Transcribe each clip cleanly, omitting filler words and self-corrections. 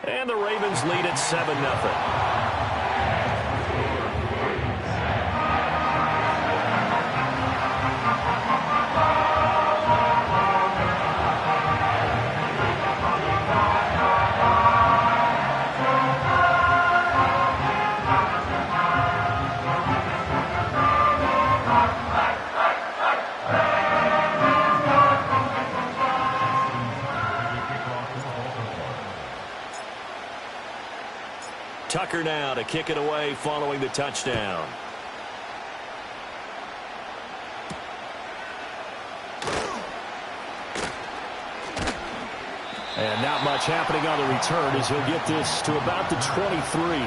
And the Ravens lead at 7-0. Tucker now to kick it away following the touchdown. And not much happening on the return as he'll get this to about the 23.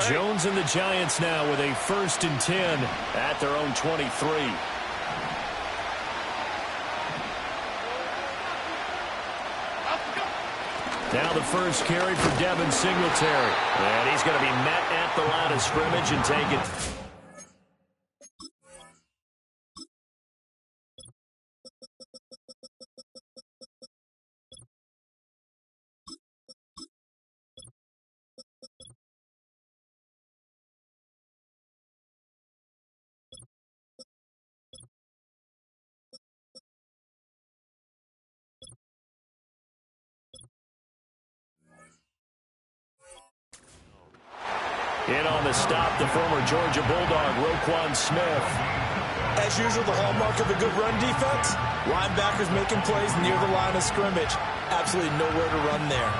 Jones and the Giants now with a 1st and 10 at their own 23. Now the first carry for Devin Singletary. And he's going to be met at the line of scrimmage and taken. In on the stop, the former Georgia Bulldog, Roquan Smith. As usual, the hallmark of a good run defense, linebackers making plays near the line of scrimmage. Absolutely nowhere to run there.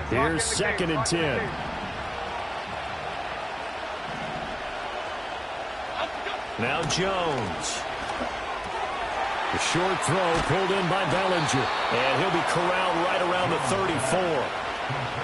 Here's 2nd and 10. Now Jones. The short throw pulled in by Bellinger. And he'll be corralled right around the 34.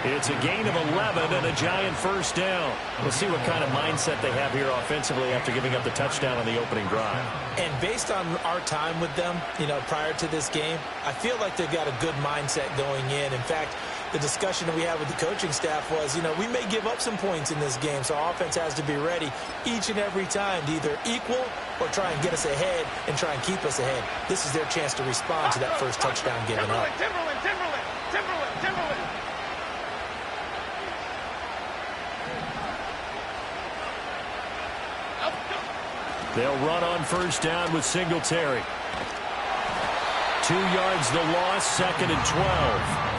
It's a gain of 11 and a Giant 1st down. We'll see what kind of mindset they have here offensively after giving up the touchdown on the opening drive. And based on our time with them, prior to this game, I feel like they've got a good mindset going in. In fact, the discussion that we had with the coaching staff was, we may give up some points in this game, so our offense has to be ready each and every time to either equal or try and get us ahead and try and keep us ahead. This is their chance to respond to that first touchdown given up. Timberland. They'll run on 1st down with Singletary. 2 yards the loss, 2nd and 12.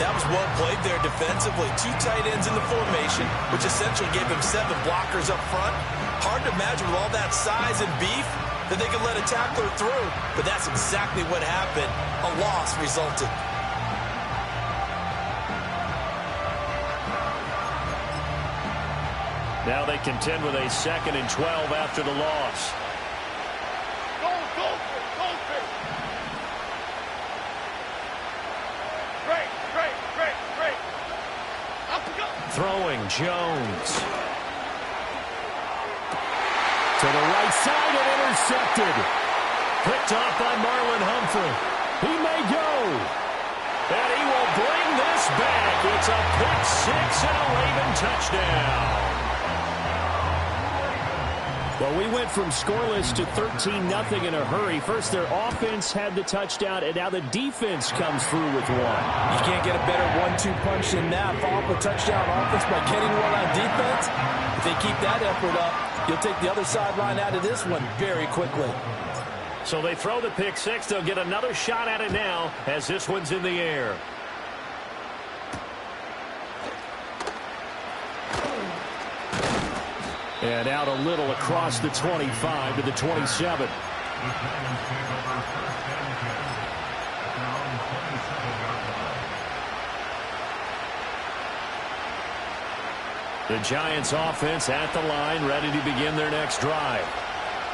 That was well played there defensively. 2 tight ends in the formation, which essentially gave him 7 blockers up front. Hard to imagine with all that size and beef that they could let a tackler through, but that's exactly what happened. A loss resulted. Now they contend with a 2nd and 12 after the loss. Throwing Jones. To the right side and intercepted. Picked off by Marlon Humphrey. He may go. And he will bring this back. It's a pick 6 and a Raven touchdown. Well, we went from scoreless to 13-0 in a hurry. First, their offense had the touchdown, and now the defense comes through with one. You can't get a better 1-2 punch than that. Follow up a touchdown offense by getting one on defense. If they keep that effort up, you'll take the other sideline out of this one very quickly. So they throw the pick 6. They'll get another shot at it now as this one's in the air. And out a little across the 25 to the 27. The Giants offense at the line, ready to begin their next drive.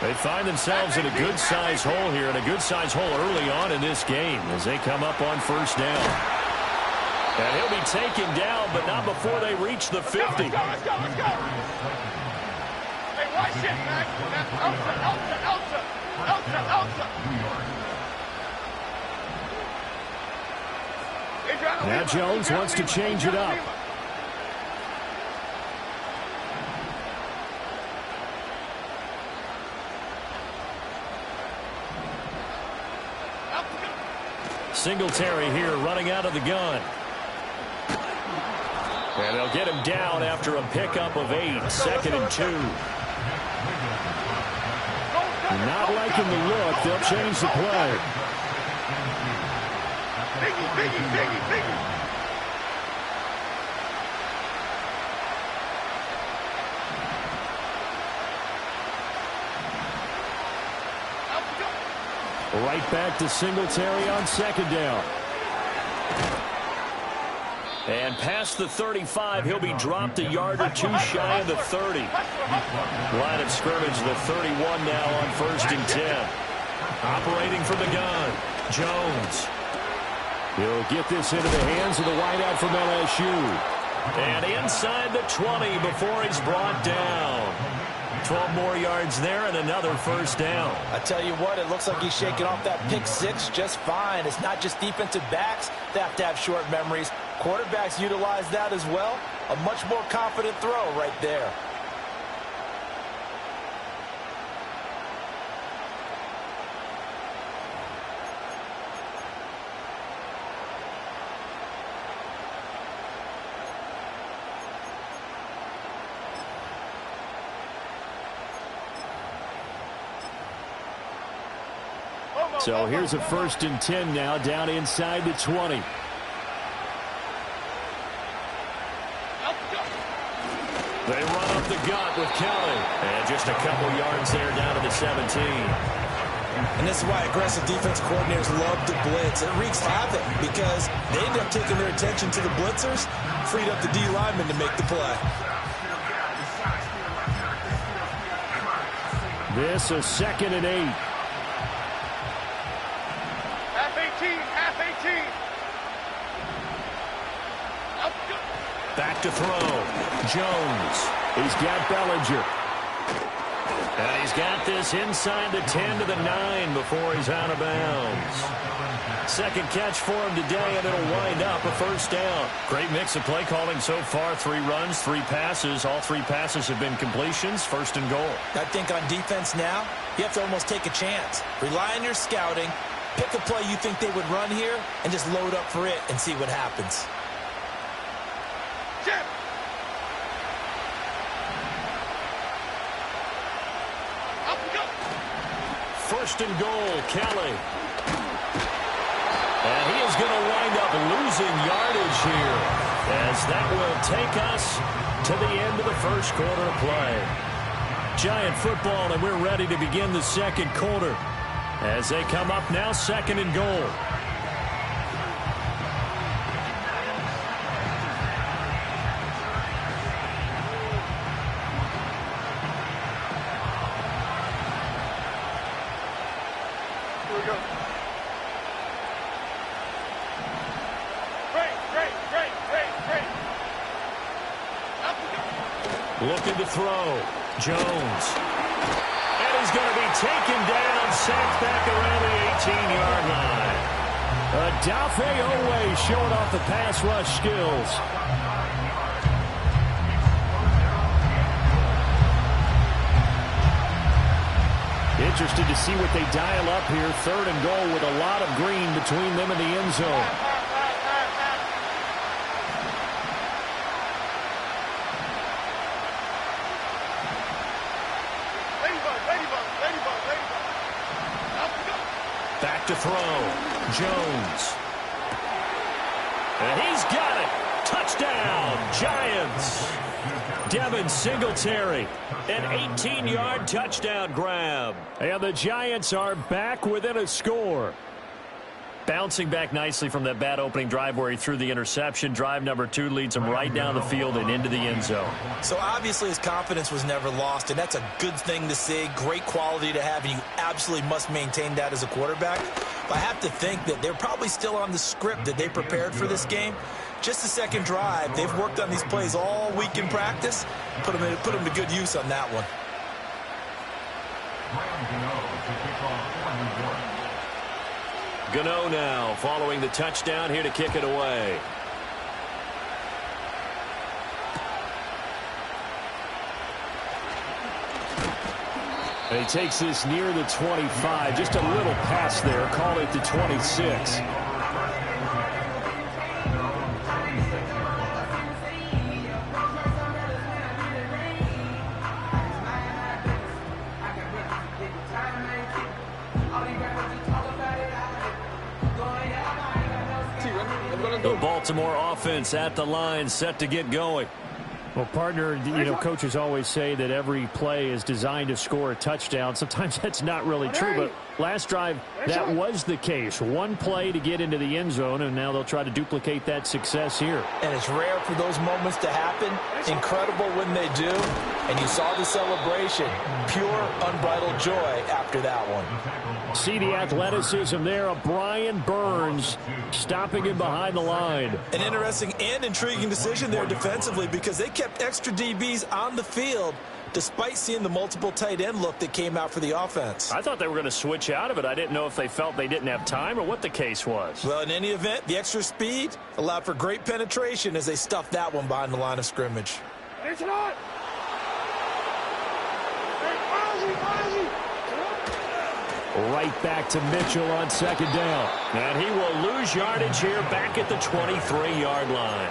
They find themselves in a good-sized hole here, and a good-sized hole early on in this game as they come up on first down. And he'll be taken down, but not before they reach the 50. Let's go, let's go, let's go. Hey, watch it, man. Elsa. Now Jones wants to change it up. Singletary here running out of the gun. And they'll get him down after a pickup of 8, 2nd and 2. Not liking the look. They'll change the play. Biggie. Right back to Singletary on 2nd down. And past the 35, he'll be dropped a yard or 2 shy of the 30. Line of scrimmage, the 31 now on 1st and 10. Operating from the gun, Jones. He'll get this into the hands of the wideout from LSU. And inside the 20 before he's brought down. 12 more yards there and another first down. I tell you what, it looks like he's shaking off that pick 6 just fine. It's not just defensive backs that have to have short memories. Quarterbacks utilize that as well. A much more confident throw right there. So here's a 1st and 10 now down inside the 20. They run up the gut with Kelly. And just a couple yards there down to the 17. And this is why aggressive defense coordinators love to blitz. It wreaks havoc because they end up taking their attention to the blitzers, freed up the D lineman to make the play. This is 2nd and 8. Half 18. Back to throw. Jones. He's got Bellinger. And he's got this inside the 10 to the 9 before he's out of bounds. Second catch for him today, and it'll wind up a first down. Great mix of play calling so far. 3 runs, 3 passes. All 3 passes have been completions. 1st and goal. I think on defense now, you have to almost take a chance. Rely on your scouting. Pick a play you think they would run here and just load up for it and see what happens. Jim. Up we go. 1st and goal, Kelly. And he is going to wind up losing yardage here as that will take us to the end of the first quarter of play. Giant football, and we're ready to begin the second quarter. As they come up now, 2nd and goal. Here we go. Great. Up we go. Looking to throw. Jones. And he's going to be taken down, sacked back around the 18-yard line. Dafe Owe showing off the pass rush skills. Interested to see what they dial up here. 3rd and goal with a lot of green between them and the end zone. Back to throw. Jones. And he's got it. Touchdown, Giants. Devin Singletary, an 18-yard touchdown grab. And the Giants are back within a score. Bouncing back nicely from that bad opening drive where he threw the interception. Drive number 2 leads him right down the field and into the end zone. So obviously his confidence was never lost, and that's a good thing to see. Great quality to have, and you absolutely must maintain that as a quarterback. But I have to think that they're probably still on the script that they prepared for this game. Just the second drive. They've worked on these plays all week in practice. Put them to good use on that one. Gano now following the touchdown here to kick it away. And he takes this near the 25. Just a little pass there. Call it the 26. The Baltimore offense at the line, set to get going. Well, partner, coaches always say that every play is designed to score a touchdown. Sometimes that's not really true, but last drive, that was the case. One play to get into the end zone, and now they'll try to duplicate that success here. And it's rare for those moments to happen. Incredible when they do. And you saw the celebration. Pure, unbridled joy after that one. See the athleticism there of Brian Burns stopping him behind the line. An interesting and intriguing decision there defensively because they kept extra DBs on the field despite seeing the multiple tight end look that came out for the offense. I thought they were going to switch out of it. I didn't know if they felt they didn't have time or what the case was. Well, in any event, the extra speed allowed for great penetration as they stuffed that one behind the line of scrimmage. It's not. Right back to Mitchell on second down. And he will lose yardage here back at the 23-yard line.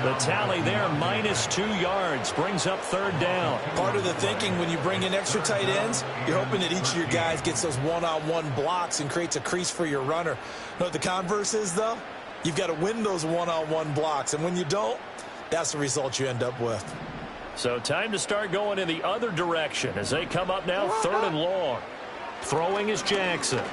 The tally there, -2 yards, brings up third down. Part of the thinking when you bring in extra tight ends, you're hoping that each of your guys gets those one-on-one blocks and creates a crease for your runner. You know what the converse is, though? You've got to win those one-on-one blocks, and when you don't, that's the result you end up with. So time to start going in the other direction as they come up now third and long. Throwing is Jackson.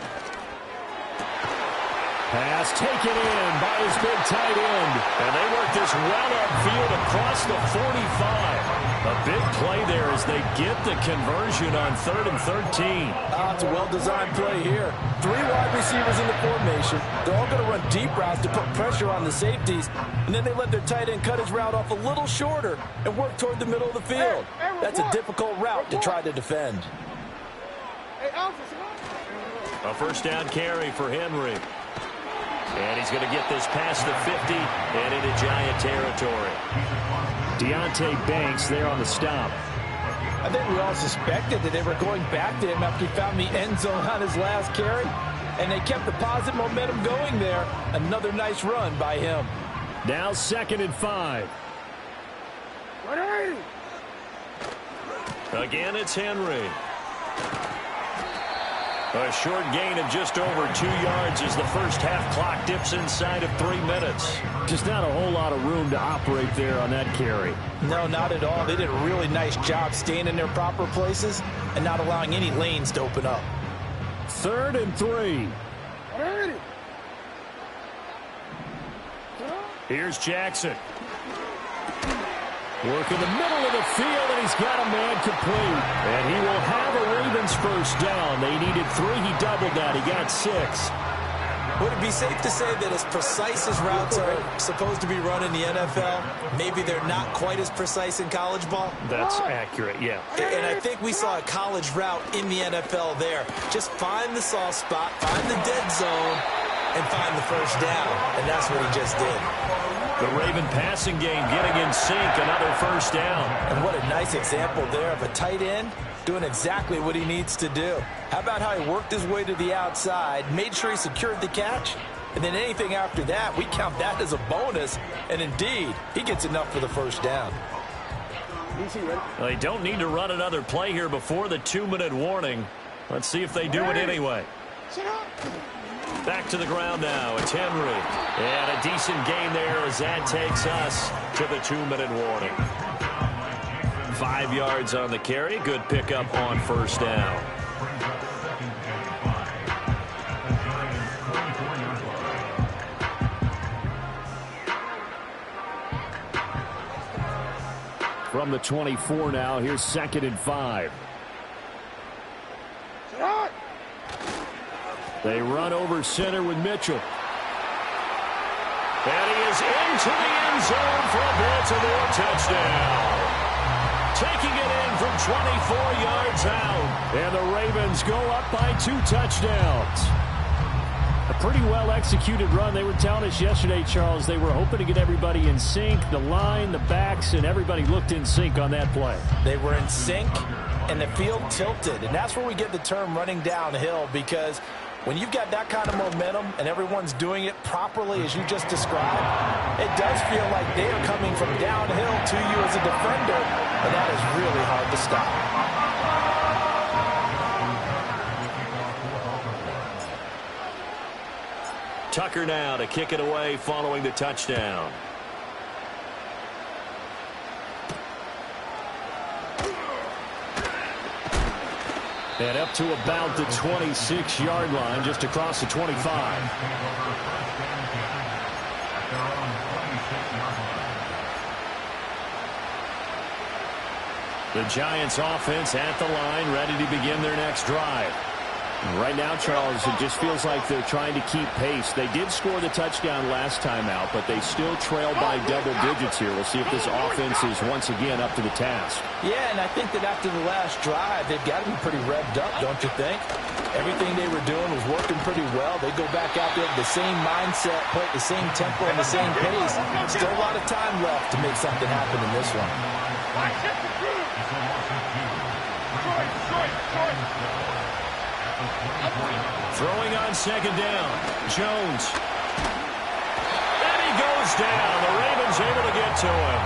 Pass taken in by his big tight end. And they work this well upfield across the 45. A big play there as they get the conversion on 3rd and 13. It's a well-designed play here. 3 wide receivers in the formation. They're all going to run deep routes to put pressure on the safeties. And then they let their tight end cut his route off a little shorter and work toward the middle of the field. That's a difficult route to try to defend. A first down carry for Henry. And he's going to get this past the 50 and into Giant territory. Deonte Banks there on the stop. I think we all suspected that they were going back to him after he found the end zone on his last carry. And they kept the positive momentum going there. Another nice run by him. Now 2nd and 5. Again, it's Henry. A short gain of just over 2 yards as the first half clock dips inside of 3 minutes. Just not a whole lot of room to operate there on that carry. No, not at all. They did a really nice job staying in their proper places and not allowing any lanes to open up. 3rd and 3. Here's Jackson. Work in the middle of the field, and he's got a man complete. And he will have a Ravens first down. They needed 3. He doubled that. He got 6. Would it be safe to say that as precise as routes are supposed to be run in the NFL, maybe they're not quite as precise in college ball? That's accurate, yeah. And I think we saw a college route in the NFL there. Just find the soft spot, find the dead zone, and find the first down. And that's what he just did. The Raven passing game getting in sync, another first down. And what a nice example there of a tight end doing exactly what he needs to do. How about how he worked his way to the outside, made sure he secured the catch, and then anything after that, we count that as a bonus. And indeed, he gets enough for the first down. They don't need to run another play here before the 2-minute warning. Let's see if they do it anyway. Back to the ground now. It's Henry. And a decent gain there as that takes us to the 2-minute warning. 5 yards on the carry. Good pickup on first down. From the 24 now, here's 2nd and 5. They run over center with Mitchell. And he is into the end zone for a Baltimore touchdown. Taking it in from 24 yards out. And the Ravens go up by 2 touchdowns. A pretty well-executed run. They were telling us yesterday, Charles, they were hoping to get everybody in sync. The line, the backs, and everybody looked in sync on that play. They were in sync, and the field tilted. And that's where we get the term running downhill, because when you've got that kind of momentum and everyone's doing it properly as you just described, it does feel like they are coming from downhill to you as a defender, and that is really hard to stop. Tucker now to kick it away following the touchdown. And up to about the 26-yard line, just across the 25. The Giants offense at the line, ready to begin their next drive. Right now, Charles, it just feels like they're trying to keep pace. They did score the touchdown last time out, but they still trail by double digits here. We'll see if this offense is once again up to the task. Yeah, and I think that after the last drive, they've got to be pretty revved up, don't you think? Everything they were doing was working pretty well. They go back out there with the same mindset, play at the same tempo and the same pace. Still a lot of time left to make something happen in this one. Throwing on 2nd down. Jones. And he goes down. The Ravens able to get to him.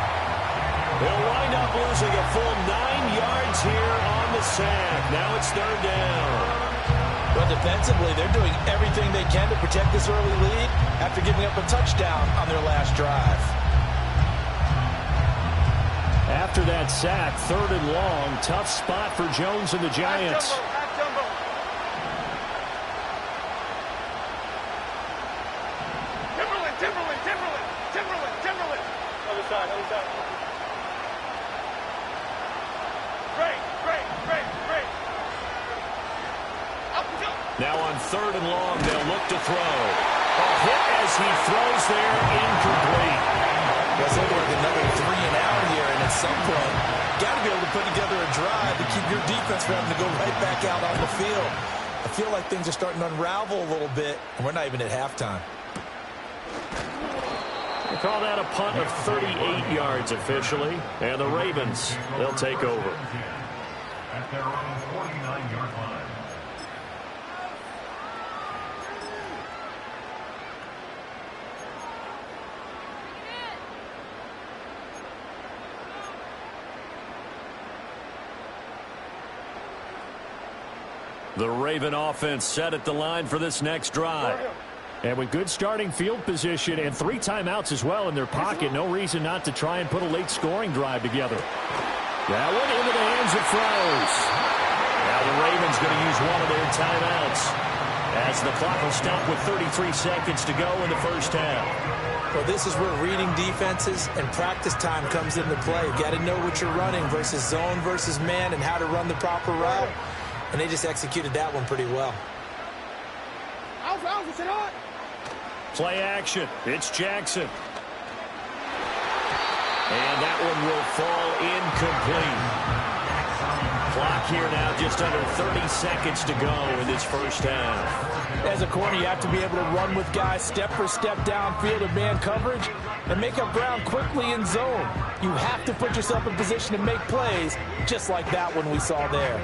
They'll wind up losing a full 9 yards here on the sack. Now it's 3rd down. Well, defensively, they're doing everything they can to protect this early lead after giving up a touchdown on their last drive. After that sack, 3rd and long, tough spot for Jones and the Giants. Now on 3rd and long, they'll look to throw. A hit as he throws there, incomplete. That's like another 3 and out here, and at some point, got to be able to put together a drive to keep your defense from having to go right back out on the field. I feel like things are starting to unravel a little bit, and we're not even at halftime. They call that a punt of 38 yards officially, and the Ravens, they'll take over. At their own 49-yard line. The Raven offense set at the line for this next drive. And with good starting field position and 3 timeouts as well in their pocket, no reason not to try and put a late scoring drive together. That one into the hands of Flowers. Now the Ravens going to use one of their timeouts as the clock will stop with 33 seconds to go in the first half. Well, this is where reading defenses and practice time comes into play. You got to know what you're running versus zone versus man and how to run the proper route. And they just executed that one pretty well. Play action. It's Jackson. And that one will fall incomplete. Clock here now just under 30 seconds to go in this first half. As a corner, you have to be able to run with guys step for step downfield in man coverage and make up ground quickly in zone. You have to put yourself in position to make plays, just like that one we saw there.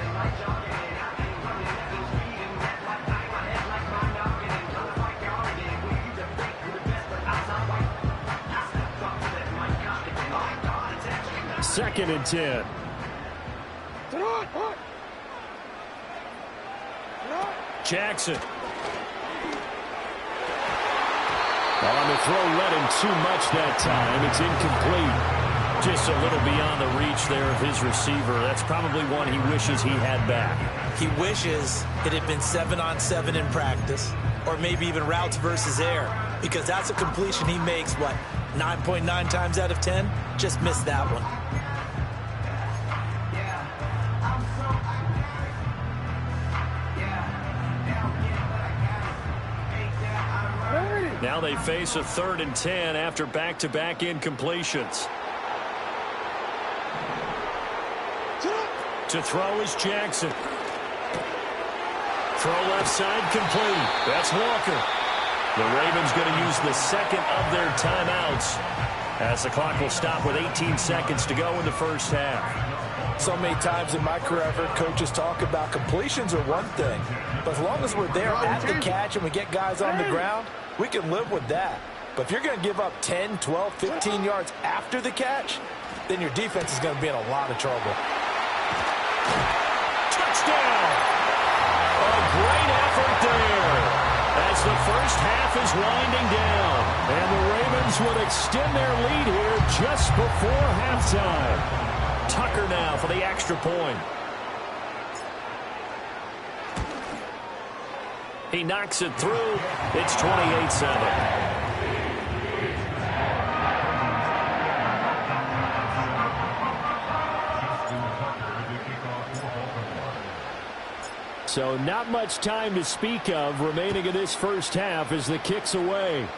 Second and 10. Jackson. On the throw, led him too much that time. It's incomplete. Just a little beyond the reach there of his receiver. That's probably one he wishes he had back. He wishes it had been 7-on-7 in practice, or maybe even routes versus air, because that's a completion he makes, 9.9 times out of 10? Just missed that one. Now they face a 3rd and 10 after back-to-back incompletions. To throw is Jackson. Throw left side complete. That's Walker. The Ravens going to use the second of their timeouts as the clock will stop with 18 seconds to go in the first half. So many times in my career I've heard coaches talk about completions are one thing, but as long as we're there at the catch and we get guys on the ground, we can live with that. But if you're going to give up 10, 12, 15 yards after the catch, then your defense is going to be in a lot of trouble. Touchdown! A great effort there as the first half is winding down. And the Ravens would extend their lead here just before halftime. Tucker now for the extra point. He knocks it through. It's 28-7. So not much time to speak of remaining in this first half as the kick's away.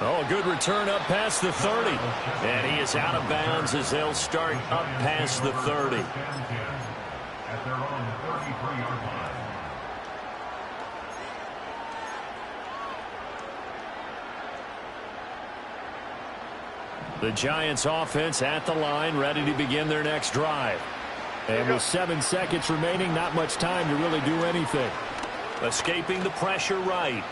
Oh, a good return up past the 30. And he is out of bounds as they'll start up past the 30. At their own 33-yard line. The Giants offense at the line, ready to begin their next drive. And with 7 seconds remaining, not much time to really do anything. Escaping the pressure right.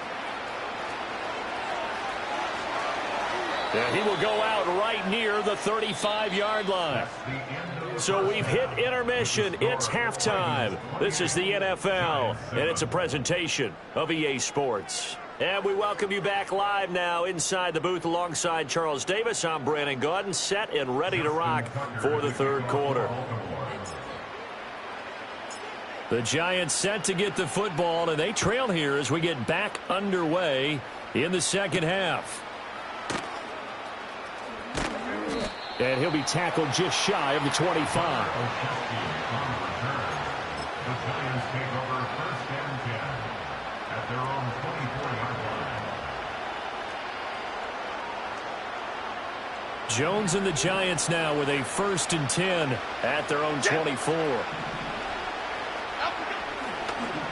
And he will go out right near the 35-yard line. So we've hit intermission. It's halftime. This is the NFL, and it's a presentation of EA Sports. And we welcome you back live now inside the booth alongside Charles Davis. I'm Brandon Gaudin, set and ready to rock for the third quarter. The Giants set to get the football, and they trail here as we get back underway in the second half. And he'll be tackled just shy of the 25. The Giants take over first and 10 at their own 24-yard line. Jones and the Giants now with a 1st and 10 at their own 24.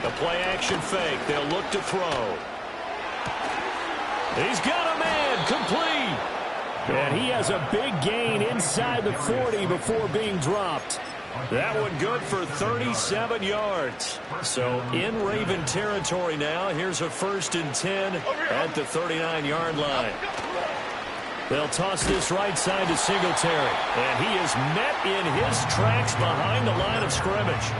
The play action fake. They'll look to throw. He's got a man complete. And he has a big gain inside the 40 before being dropped. That one good for 37 yards. So in Raven territory now. Here's a 1st and 10 at the 39-yard line. They'll toss this right side to Singletary. And he is met in his tracks behind the line of scrimmage.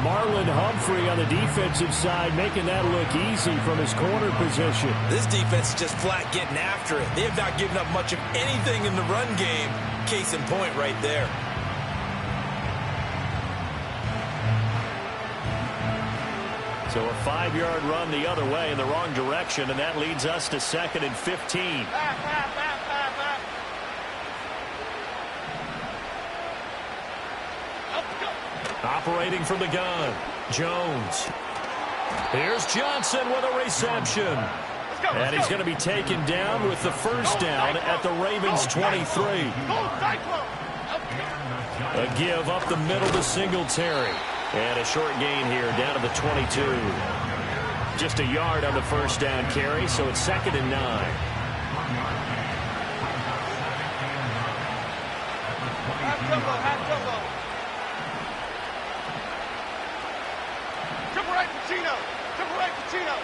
Marlon Humphrey on the defensive side making that look easy from his corner position. This defense is just flat getting after it. They have not given up much of anything in the run game. Case in point right there. So a 5-yard run the other way in the wrong direction, and that leads us to 2nd and 15. Operating from the gun, Jones. Here's Johnson with a reception. And he's going to be taken down with the first down at the Ravens 23. A give up the middle to Singletary. And a short gain here down to the 22. Just a yard on the first down carry, so it's 2nd and 9. Triple right Pacino. Triple right Pacino.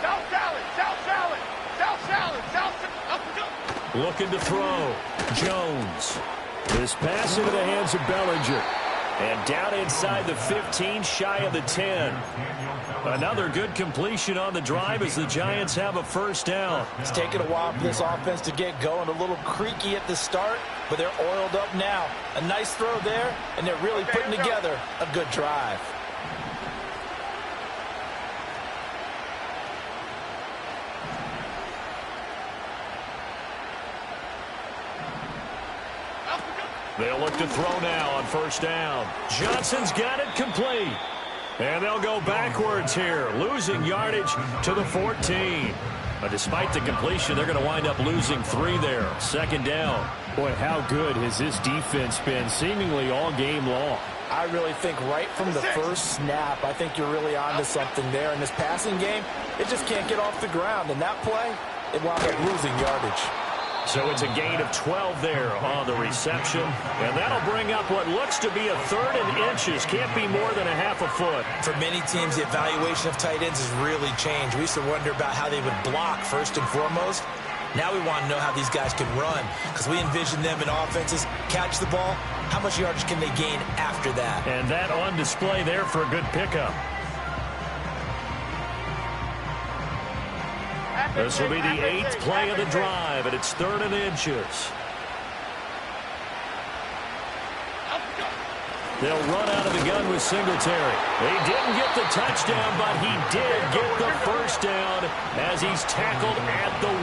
South salad. South salad. South salad. South salad. Up we go. Looking to throw. Jones. This pass into the hands of Bellinger. And down inside the 15, shy of the 10. Another good completion on the drive as the Giants have a first down. It's taken a while for this offense to get going. A little creaky at the start, but they're oiled up now. A nice throw there, and they're really putting together a good drive. They'll look to throw now on first down. Johnson's got it complete. And they'll go backwards here, losing yardage to the 14. But despite the completion, they're going to wind up losing 3 there. Second down. Boy, how good has this defense been seemingly all game long? I really think right from the first snap, I think you're really onto something there. In this passing game, it just can't get off the ground. And that play, it wound up losing yardage. So it's a gain of 12 there on the reception. And that'll bring up what looks to be a 3rd and inches. Can't be more than a half a foot. For many teams, the evaluation of tight ends has really changed. We used to wonder about how they would block first and foremost. Now we want to know how these guys can run, because we envision them in offenses catch the ball. How much yardage can they gain after that? And that on display there for a good pickup. This will be the 8th play of the drive, and it's 3rd and inches. They'll run out of the gun with Singletary. He didn't get the touchdown, but he did get the first down as he's tackled at the 1.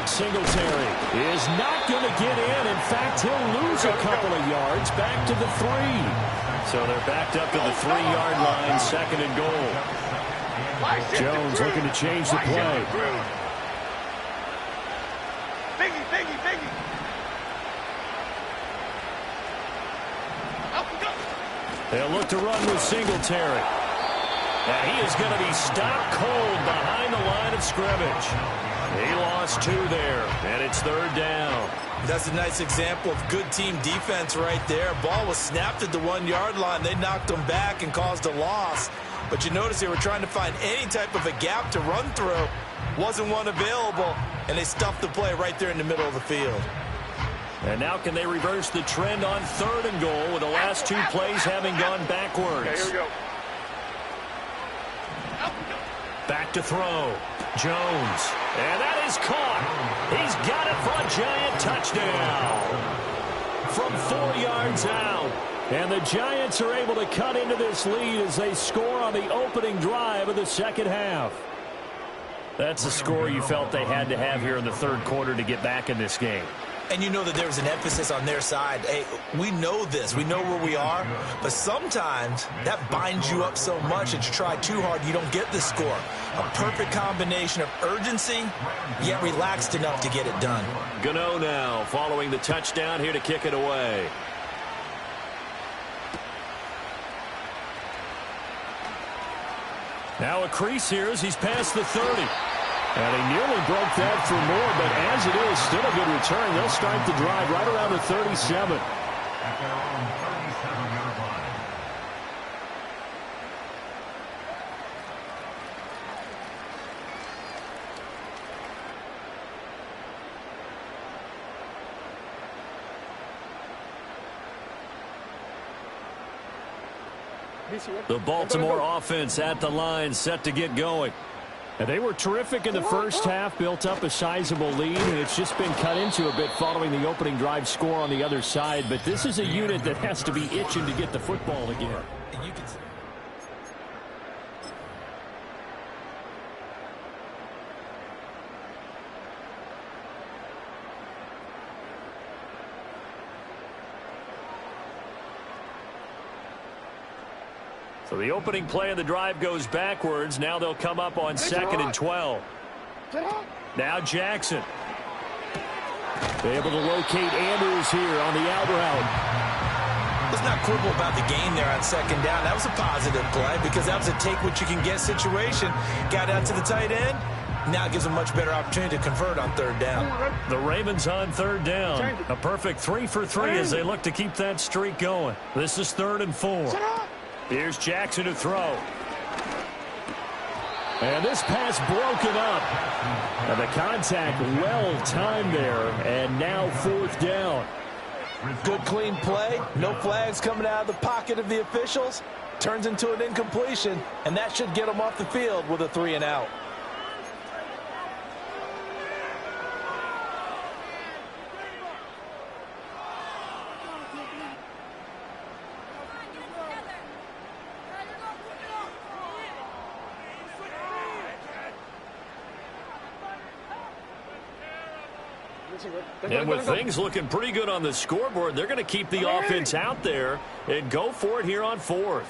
Singletary is not going to get in. In fact, he'll lose a couple of yards back to the 3. So they're backed up to the 3-yard line, 2nd and goal. Jones looking to change the play. Biggie. They'll look to run with Singletary. And he is going to be stopped cold behind the line of scrimmage. He lost 2 there, and it's 3rd down. That's a nice example of good team defense right there. Ball was snapped at the 1-yard line. They knocked him back and caused a loss. But you notice they were trying to find any type of a gap to run through. Wasn't one available, and they stuffed the play right there in the middle of the field. And now can they reverse the trend on 3rd and goal with the last 2 plays having gone backwards? Okay, here we go. Back to throw. Jones. And that is caught. He's got it for a giant touchdown. From 4 yards out. And the Giants are able to cut into this lead as they score on the opening drive of the second half. That's a score you felt they had to have here in the 3rd quarter to get back in this game. And you know that there was an emphasis on their side. Hey, we know this. We know where we are. But sometimes that binds you up so much that you try too hard, you don't get the score. A perfect combination of urgency, yet relaxed enough to get it done. Gano now following the touchdown here to kick it away. Now a crease here as he's past the 30. And he nearly broke that for more, but as it is, still a good return. They'll start the drive right around the 37. At their own 37-yard line. The Baltimore offense at the line, set to get going. And they were terrific in the first half, built up a sizable lead, and it's just been cut into a bit following the opening drive score on the other side. But this is a unit that has to be itching to get the football again. And you can see. So the opening play of the drive goes backwards. Now they'll come up on 2nd and 12. Now Jackson. Able to locate Andrews here on the out route. Let's not quibble about the gain there on 2nd down. That was a positive play because that was a take-what-you-can-get situation. Got out to the tight end. Now it gives them a much better opportunity to convert on 3rd down. The Ravens on 3rd down. A perfect 3 for 3 as they look to keep that streak going. This is 3rd and 4. Here's Jackson to throw. And this pass broken up. And the contact well-timed there. And now 4th down. Good, clean play. No flags coming out of the pocket of the officials. Turns into an incompletion, and that should get them off the field with a 3-and-out. And with things looking pretty good on the scoreboard, they're going to keep the offense out there and go for it here on 4th.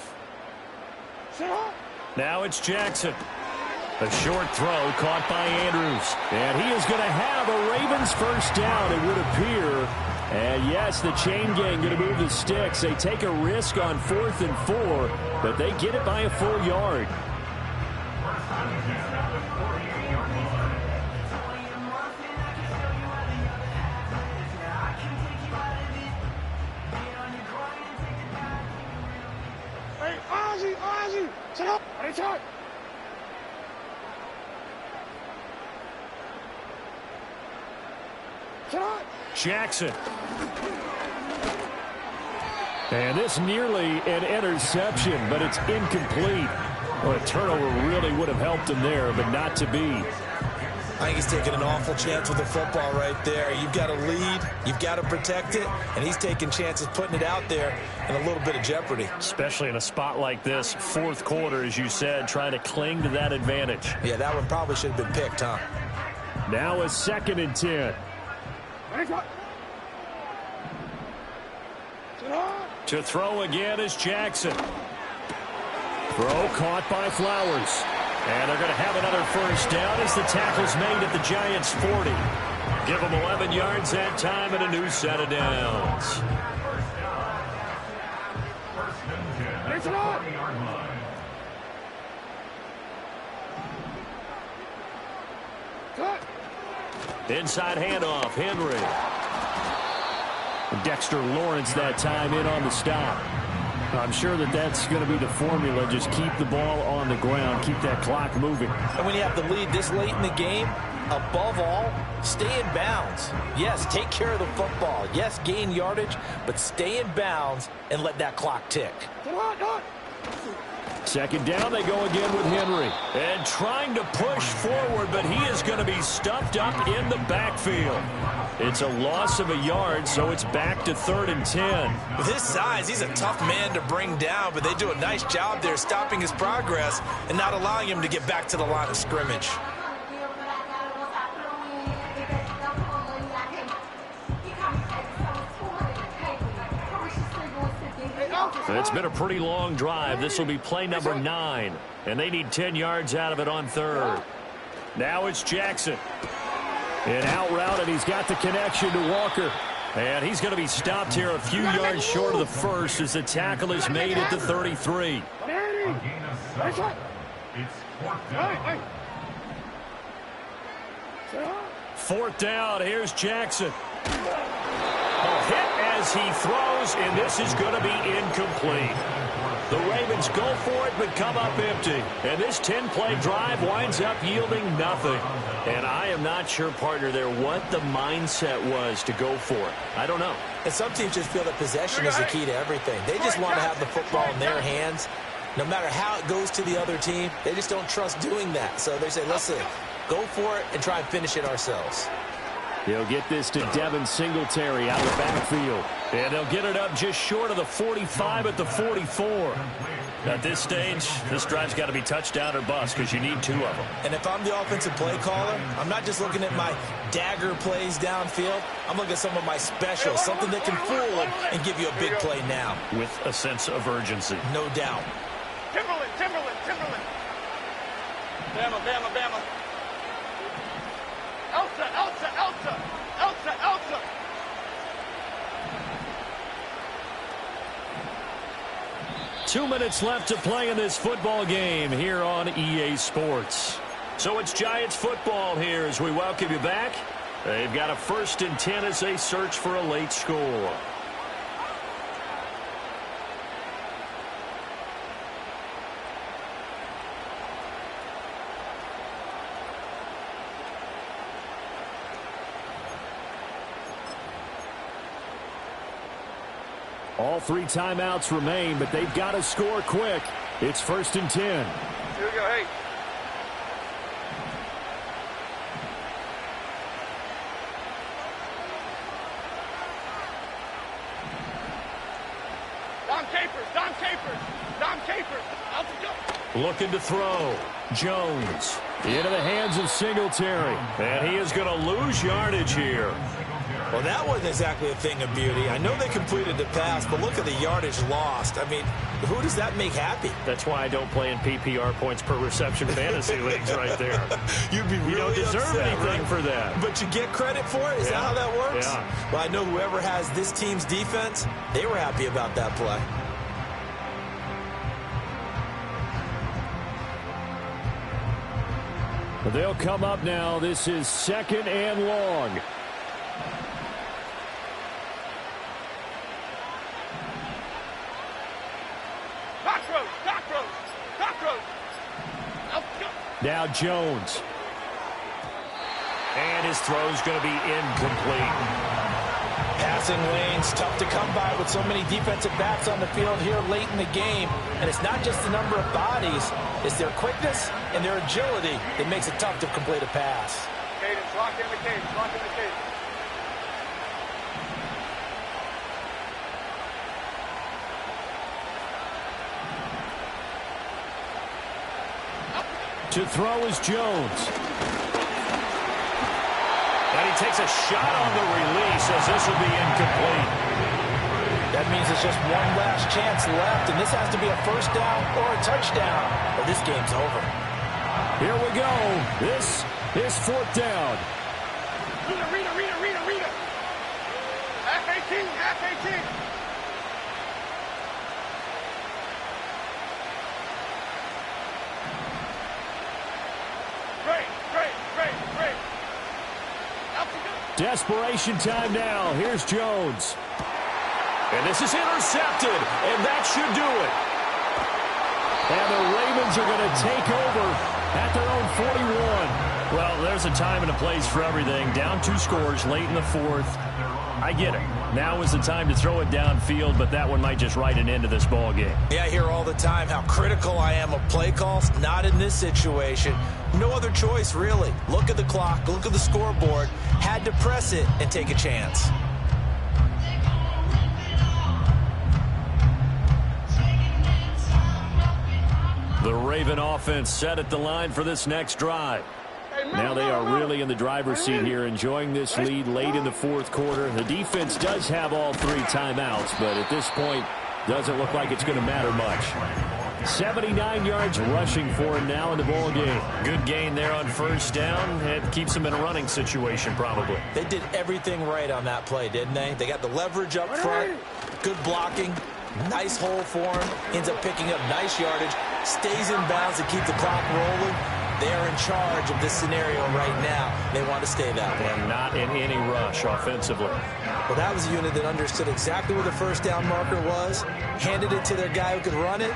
Now it's Jackson. A short throw caught by Andrews. And he is going to have a Ravens first down, it would appear. And yes, the chain gang going to move the sticks. They take a risk on 4th and 4, but they get it by a full yard. Jackson. And this nearly an interception, but it's incomplete. Well, a turnover really would have helped him there, but not to be. I think he's taking an awful chance with the football right there. You've got to lead, you've got to protect it, and he's taking chances putting it out there in a little bit of jeopardy. Especially in a spot like this, 4th quarter, as you said, trying to cling to that advantage. Yeah, that one probably should have been picked, huh? Now a 2nd and 10. To throw again is Jackson. Throw caught by Flowers. And they're going to have another first down as the tackle's made at the Giants' 40. Give them 11 yards that time and a new set of downs. Inside handoff, Henry. Dexter Lawrence that time in on the stop. I'm sure that that's going to be the formula. Just keep the ball on the ground. Keep that clock moving. And when you have the lead this late in the game, above all, stay in bounds. Yes, take care of the football. Yes, gain yardage, but stay in bounds and let that clock tick. 2nd down, they go again with Henry. And trying to push forward, but he is going to be stuffed up in the backfield. It's a loss of a yard, so it's back to 3rd and 10. With his size, he's a tough man to bring down, but they do a nice job there stopping his progress and not allowing him to get back to the line of scrimmage. It's been a pretty long drive. This will be play number 9, and they need 10 yards out of it on 3rd. Now it's Jackson. An out route, and he's got the connection to Walker. And he's going to be stopped here a few yards short of the first as the tackle is made at the 33. Fourth down, here's Jackson. A hit as he throws, and this is going to be incomplete. The Ravens go for it, but come up empty. And this 10-play drive winds up yielding nothing. And I am not sure, partner, there what the mindset was to go for it. I don't know. And some teams just feel that possession is the key to everything. They just want to have the football in their hands. No matter how it goes to the other team, they just don't trust doing that. So they say, listen, go for it and try and finish it ourselves. They'll get this to Devin Singletary out of the backfield. And they'll get it up just short of the 45 at the 44. At this stage, this drive's got to be touchdown or bust because you need 2 of them. And if I'm the offensive play caller, I'm not just looking at my dagger plays downfield. I'm looking at some of my specials, something that can fool him and give you a big play now. With a sense of urgency. No doubt. Timberland. Bama. Elsa. 2 minutes left to play in this football game here on EA Sports. So it's Giants football here as we welcome you back. They've got a 1st and 10 as they search for a late score. All 3 timeouts remain, but they've got to score quick. It's 1st and 10. Here we go, hey. Dom Capers, out to go. Looking to throw. Jones. Into the hands of Singletary. And he is going to lose yardage here. Well, that wasn't exactly a thing of beauty. I know they completed the pass, but look at the yardage lost. I mean, who does that make happy? That's why I don't play in PPR points per reception fantasy leagues right there. You'd be really You don't deserve upset, anything right? for that. But you get credit for it? Is that how that works? Yeah. Well, I know whoever has this team's defense, they were happy about that play. They'll come up now. This is 2nd and long. Now Jones. And his throw's going to be incomplete. Passing lanes, tough to come by with so many defensive backs on the field here late in the game. And it's not just the number of bodies, it's their quickness and their agility that makes it tough to complete a pass. Cadence, lock in the cadence, lock in the cadence. To throw is Jones. And he takes a shot on the release as this will be incomplete. That means it's just one last chance left, and this has to be a 1st down or a touchdown, or this game's over. Here we go. This is 4th down. Rita. Half 18. Great. Out to go. Desperation time now. Here's Jones. And this is intercepted, and that should do it. And the Ravens are going to take over at their own 41. Well, there's a time and a place for everything. Down 2 scores late in the 4th. I get it. Now is the time to throw it downfield, but that one might just write an end to this ball game. Yeah, I hear all the time how critical I am of play calls. Not in this situation. No other choice, really. Look at the clock, look at the scoreboard. Had to press it and take a chance. The Raven offense set at the line for this next drive. Now they are really in the driver's seat here, enjoying this lead late in the 4th quarter. The defense does have all 3 timeouts, but at this point, doesn't look like it's going to matter much. 79 yards rushing for him now in the ball game. Good gain there on 1st down. It keeps him in a running situation probably. They did everything right on that play, didn't they? They got the leverage up front, good blocking, nice hole for him, ends up picking up nice yardage, stays in bounds to keep the clock rolling. They're in charge of this scenario right now. They want to stay that way. And not in any rush offensively. Well, that was a unit that understood exactly where the 1st down marker was, handed it to their guy who could run it,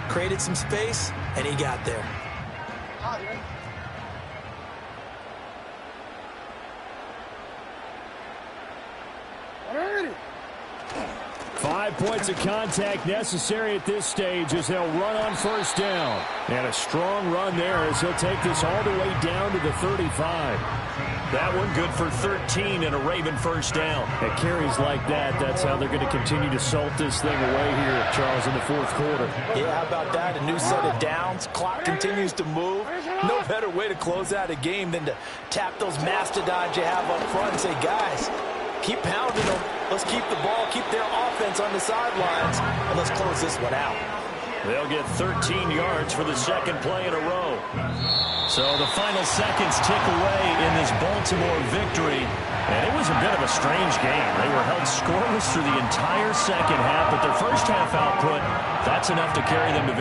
created some space, and he got there. 5 points of contact necessary at this stage as they'll run on 1st down. And a strong run there as he'll take this all the way down to the 35. That one good for 13 and a Raven 1st down. At carries like that, that's how they're going to continue to salt this thing away here, Charles, in the 4th quarter. Yeah, how about that? A new set of downs. Clock continues to move. No better way to close out a game than to tap those mastodons you have up front and say, guys, keep pounding them. Let's keep the ball, keep their offense on the sidelines, and let's close this one out. They'll get 13 yards for the 2nd play in a row. So the final seconds tick away in this Baltimore victory. And it was a bit of a strange game. They were held scoreless through the entire 2nd half, but their 1st half output, that's enough to carry them to victory.